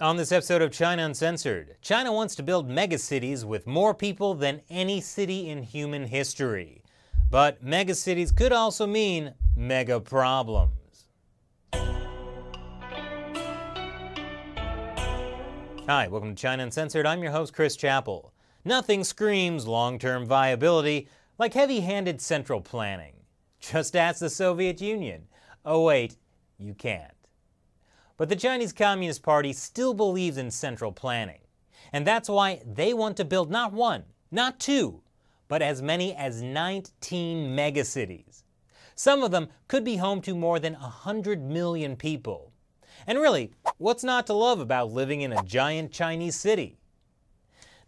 On this episode of China Uncensored, China wants to build megacities with more people than any city in human history. But megacities could also mean mega problems. Hi, welcome to China Uncensored. I'm your host, Chris Chappell. Nothing screams long-term viability like heavy-handed central planning. Just ask the Soviet Union. Oh wait, you can't. But the Chinese Communist Party still believes in central planning. And that's why they want to build not one, not two, but as many as 19 megacities. Some of them could be home to more than 100 million people. And really, what's not to love about living in a giant Chinese city?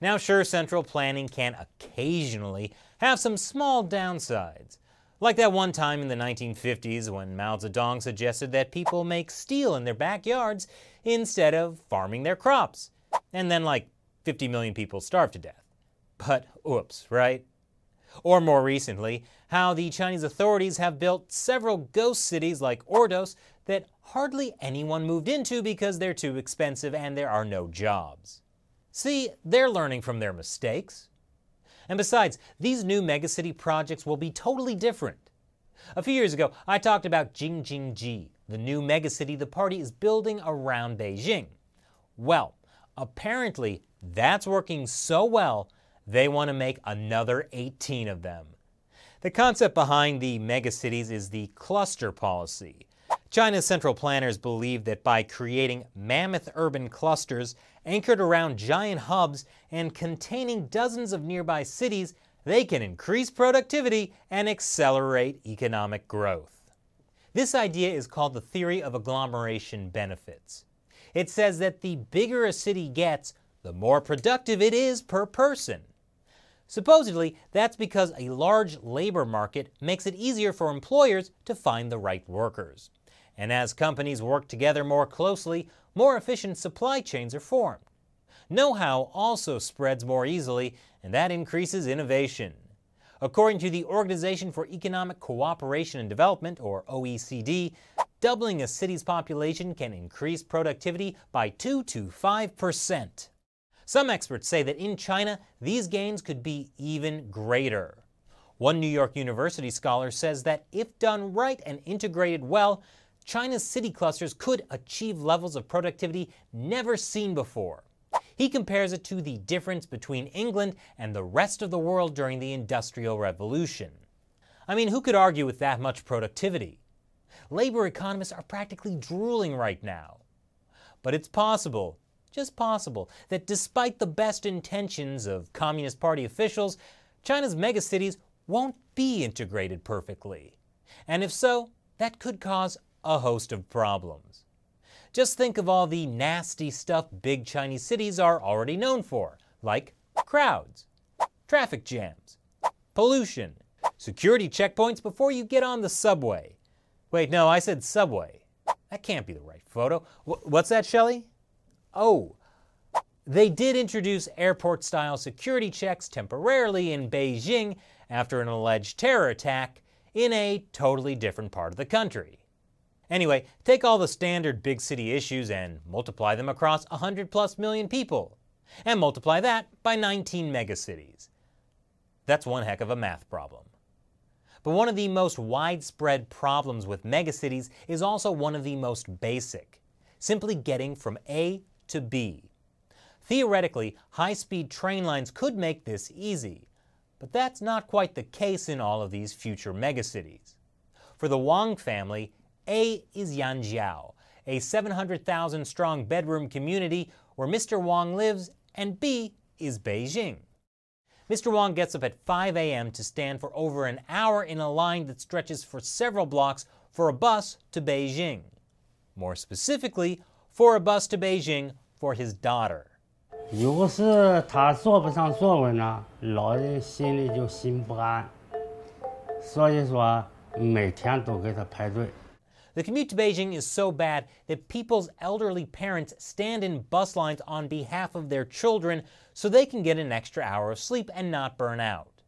Now sure, central planning can occasionally have some small downsides. Like that one time in the 1950s when Mao Zedong suggested that people make steel in their backyards instead of farming their crops. And then like 50 million people starved to death. But oops, right? Or more recently, how the Chinese authorities have built several ghost cities like Ordos that hardly anyone moved into because they're too expensive and there are no jobs. See, they're learning from their mistakes. And besides, these new megacity projects will be totally different. A few years ago, I talked about Jing-Jin-Ji, the new megacity the party is building around Beijing. Well, apparently that's working so well, they want to make another 18 of them. The concept behind the megacities is the cluster policy. China's central planners believe that by creating mammoth urban clusters anchored around giant hubs and containing dozens of nearby cities, they can increase productivity and accelerate economic growth. This idea is called the theory of agglomeration benefits. It says that the bigger a city gets, the more productive it is per person. Supposedly, that's because a large labor market makes it easier for employers to find the right workers. And as companies work together more closely, more efficient supply chains are formed. Know-how also spreads more easily, and that increases innovation. According to the Organization for Economic Cooperation and Development, or OECD, doubling a city's population can increase productivity by 2 to 5%. Some experts say that in China, these gains could be even greater. One New York University scholar says that if done right and integrated well, China's city clusters could achieve levels of productivity never seen before. He compares it to the difference between England and the rest of the world during the Industrial Revolution. I mean, who could argue with that much productivity? Labor economists are practically drooling right now. But it's possible, just possible, that despite the best intentions of Communist Party officials, China's megacities won't be integrated perfectly. And if so, that could cause a host of problems. Just think of all the nasty stuff big Chinese cities are already known for, like crowds, traffic jams, pollution, security checkpoints before you get on the subway. Wait, no, I said subway. That can't be the right photo. What's that, Shelley? Oh, they did introduce airport-style security checks temporarily in Beijing after an alleged terror attack in a totally different part of the country. Anyway, take all the standard big city issues and multiply them across 100+ million people. And multiply that by 19 megacities. That's one heck of a math problem. But one of the most widespread problems with megacities is also one of the most basic. Simply getting from A to B. Theoretically, high-speed train lines could make this easy. But that's not quite the case in all of these future megacities. For the Wang family, A is Yanjiao, a 700,000-strong bedroom community where Mr. Wang lives, and B is Beijing. Mr. Wang gets up at 5 a.m. to stand for over an hour in a line that stretches for several blocks for a bus to Beijing. More specifically, for a bus to Beijing for his daughter. 如果是他坐不上坐稳了，老人心里就心不安，所以说每天都给他排队。 The commute to Beijing is so bad that people's elderly parents stand in bus lines on behalf of their children so they can get an extra hour of sleep and not burn out.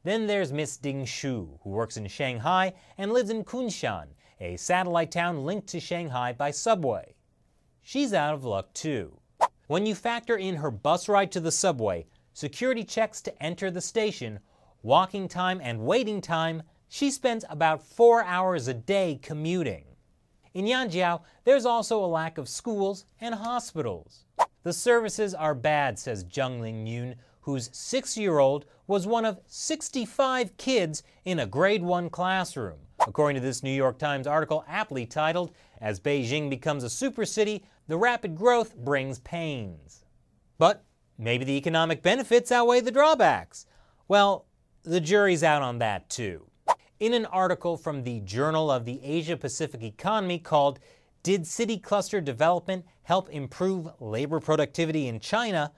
Then there's Miss Ding Shu, who works in Shanghai and lives in Kunshan, a satellite town linked to Shanghai by subway. she's out of luck too. When you factor in her bus ride to the subway, security checks to enter the station, walking time and waiting time, she spends about 4 hours a day commuting. In Yanjiao, there's also a lack of schools and hospitals. The services are bad, says Zhengling Yun, whose 6-year-old was one of 65 kids in a grade 1 classroom, according to this New York Times article aptly titled, "As Beijing becomes a super city, the rapid growth brings pains." But maybe the economic benefits outweigh the drawbacks. Well, the jury's out on that too. In an article from the Journal of the Asia-Pacific Economy called "Did City Cluster Development Help Improve Labor Productivity in China?",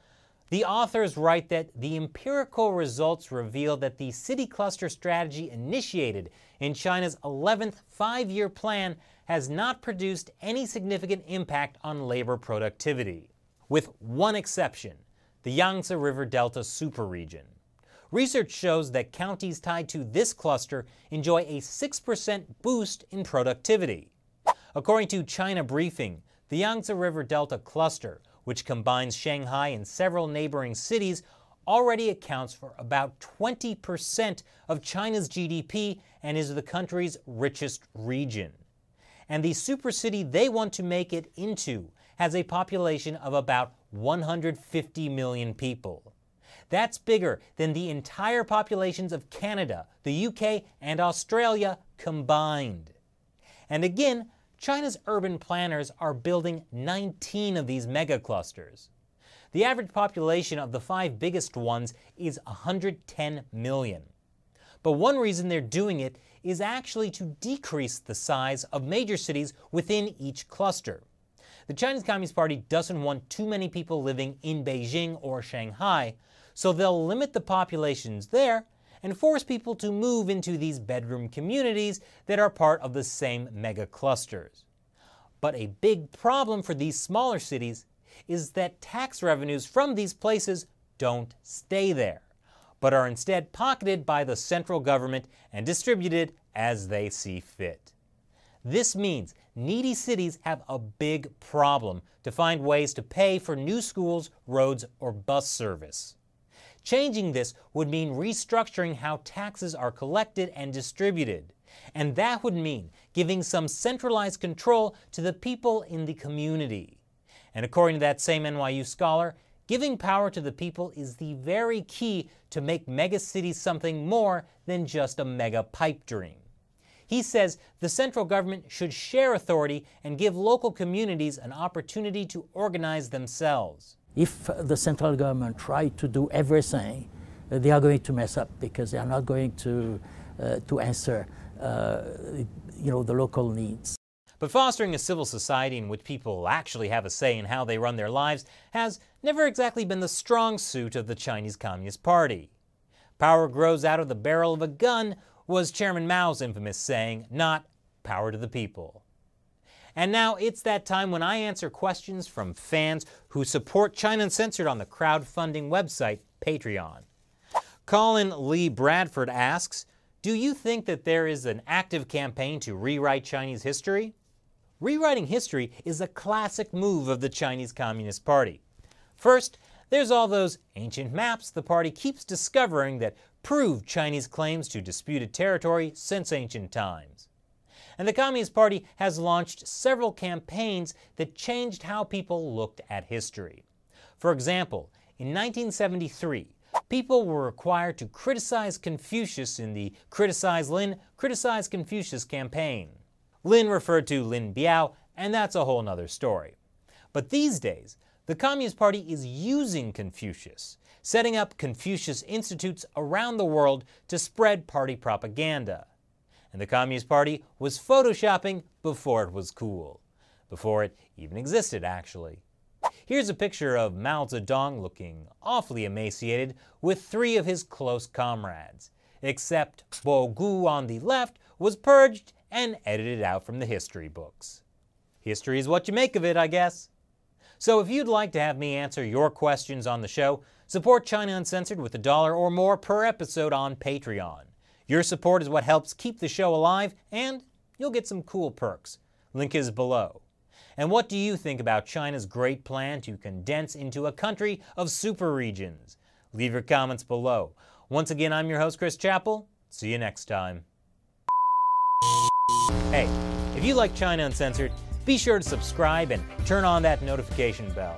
the authors write that the empirical results reveal that the city cluster strategy initiated in China's 11th five-year plan has not produced any significant impact on labor productivity, with one exception, the Yangtze River Delta superregion. Research shows that counties tied to this cluster enjoy a 6% boost in productivity. According to China Briefing, the Yangtze River Delta cluster, which combines Shanghai and several neighboring cities, already accounts for about 20% of China's GDP and is the country's richest region. And the supercity they want to make it into has a population of about 150 million people. That's bigger than the entire populations of Canada, the UK, and Australia combined. And again, China's urban planners are building 19 of these megaclusters. The average population of the 5 biggest ones is 110 million. But one reason they're doing it is actually to decrease the size of major cities within each cluster. The Chinese Communist Party doesn't want too many people living in Beijing or Shanghai, so they'll limit the populations there and force people to move into these bedroom communities that are part of the same mega clusters. But a big problem for these smaller cities is that tax revenues from these places don't stay there, but are instead pocketed by the central government and distributed as they see fit. This means needy cities have a big problem to find ways to pay for new schools, roads, or bus service. Changing this would mean restructuring how taxes are collected and distributed, and that would mean giving some centralized control to the people in the community. And according to that same NYU scholar, giving power to the people is the very key to make megacities something more than just a mega pipe dream. He says the central government should share authority and give local communities an opportunity to organize themselves. If the central government try to do everything, they are going to mess up because they are not going to answer the local needs. But fostering a civil society in which people actually have a say in how they run their lives has never exactly been the strong suit of the Chinese Communist Party. Power grows out of the barrel of a gun was Chairman Mao's infamous saying, not power to the people. And now it's that time when I answer questions from fans who support China Uncensored on the crowdfunding website Patreon. Colin Lee Bradford asks, do you think that there is an active campaign to rewrite Chinese history? Rewriting history is a classic move of the Chinese Communist Party. First, there's all those ancient maps the party keeps discovering that prove Chinese claims to disputed territory since ancient times. And the Communist Party has launched several campaigns that changed how people looked at history. For example, in 1973, people were required to criticize Confucius in the Criticize Lin, Criticize Confucius campaign. Lin referred to Lin Biao, and that's a whole nother story. But these days, the Communist Party is using Confucius, setting up Confucius Institutes around the world to spread party propaganda. And the Communist Party was photoshopping before it was cool. Before it even existed, actually. Here's a picture of Mao Zedong looking awfully emaciated with 3 of his close comrades. Except Bo Gu on the left was purged and edited out from the history books. History is what you make of it, I guess. So if you'd like to have me answer your questions on the show, support China Uncensored with $1 or more per episode on Patreon. Your support is what helps keep the show alive, and you'll get some cool perks. Link is below. And what do you think about China's great plan to condense into a country of super regions? Leave your comments below. Once again, I'm your host, Chris Chappell. See you next time. Hey, if you like China Uncensored, be sure to subscribe and turn on that notification bell.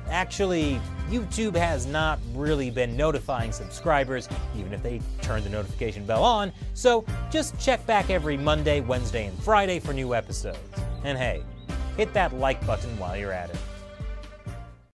Actually, YouTube has not really been notifying subscribers, even if they turn the notification bell on, so just check back every Monday, Wednesday, and Friday for new episodes. And hey, hit that like button while you're at it.